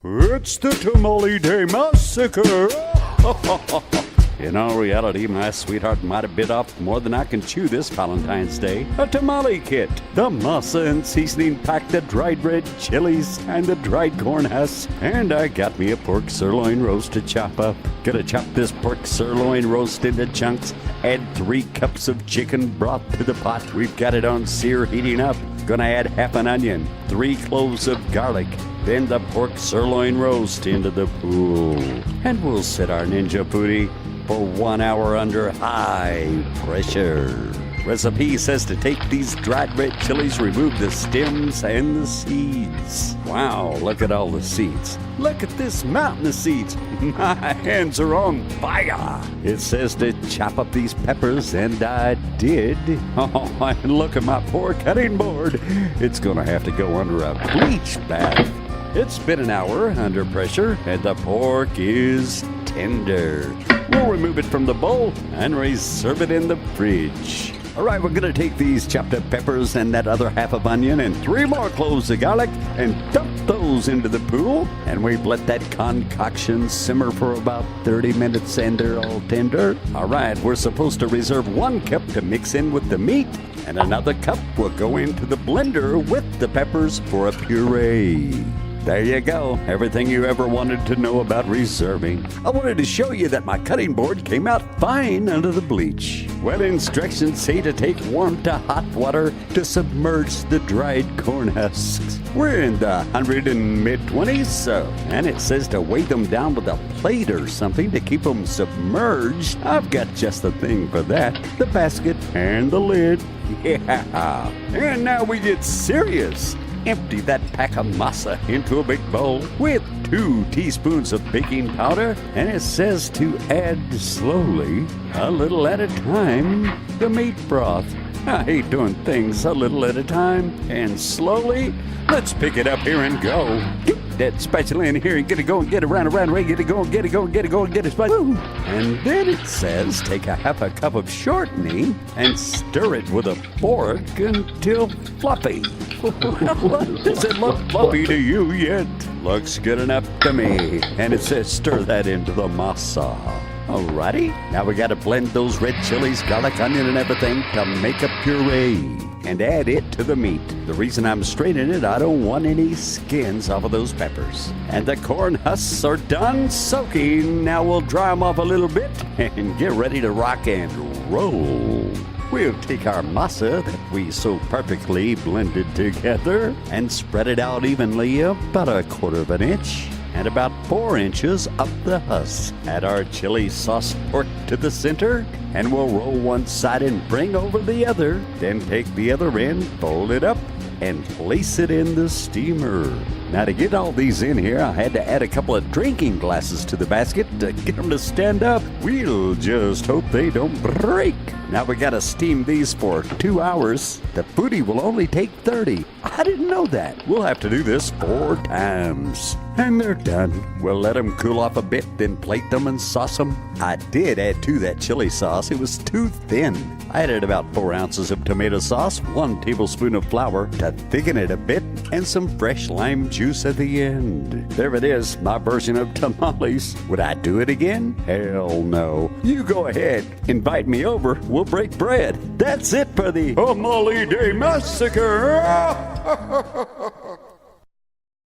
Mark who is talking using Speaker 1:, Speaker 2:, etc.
Speaker 1: It's the Tamale Day Massacre! In all reality, my sweetheart might have bit off more than I can chew this Valentine's Day. A tamale kit. The masa and seasoning pack, the dried red chilies, and the dried corn husks. And I got me a pork sirloin roast to chop up. Gonna chop this pork sirloin roast into chunks. Add 3 cups of chicken broth to the pot. We've got it on sear heating up. Gonna add half an onion, 3 cloves of garlic, then the pork sirloin roast into the pool. And we'll set our Ninja Foodie for 1 hour under high pressure. Recipe says to take these dried red chilies, remove the stems and the seeds. Wow, look at all the seeds. Look at this mountain of seeds. My hands are on fire. It says to chop up these peppers, and I did. Oh, and look at my poor cutting board. It's gonna have to go under a bleach bath. It's been an hour under pressure, and the pork is tender. We'll remove it from the bowl and reserve it in the fridge. All right, we're gonna take these chopped up peppers and that other half of onion and 3 more cloves of garlic and dump those into the pool. And we've let that concoction simmer for about 30 minutes and they're all tender. All right, we're supposed to reserve 1 cup to mix in with the meat, and another cup will go into the blender with the peppers for a puree. There you go, everything you ever wanted to know about reserving. I wanted to show you that my cutting board came out fine under the bleach. Well, instructions say to take warm to hot water to submerge the dried corn husks. We're in the 100 and mid-20s, and it says to weigh them down with a plate or something to keep them submerged. I've got just the thing for that, the basket and the lid. Yeah, and now we get serious. Empty that pack of masa into a big bowl with 2 teaspoons of baking powder, and it says to add slowly, a little at a time, the meat broth. I hate doing things a little at a time and slowly. Let's pick it up here and go. Get that spatula in here and get it going, get it around, get it going, get it going, get it going, get it spatula. And then it says take a half a cup of shortening and stir it with a fork until fluffy. Does it look fluffy to you yet? Looks good enough to me. And it says stir that into the masa. Alrighty, now we gotta blend those red chilies, garlic, onion, and everything to make a puree and add it to the meat. The reason I'm straining it, I don't want any skins off of those peppers. And the corn husks are done soaking. Now we'll dry them off a little bit and get ready to rock and roll. We'll take our masa that we so perfectly blended together and spread it out evenly about 1/4 inch and about 4 inches up the husk. Add our chili sauce pork to the center, and we'll roll one side and bring over the other. Then take the other end, fold it up, and place it in the steamer. Now to get all these in here, I had to add a couple of drinking glasses to the basket to get them to stand up. We'll just hope they don't break. Now we gotta steam these for 2 hours. The foodie will only take 30. I didn't know that. We'll have to do this 4 times. And they're done. We'll let them cool off a bit, then plate them and sauce them. I did add to that chili sauce. It was too thin. I added about 4 ounces of tomato sauce, 1 tablespoon of flour to thicken it a bit, and some fresh lime juice at the end. There it is, my version of tamales. Would I do it again? Hell no. You go ahead. Invite me over. We'll break bread. That's it for the Tamale Day Massacre.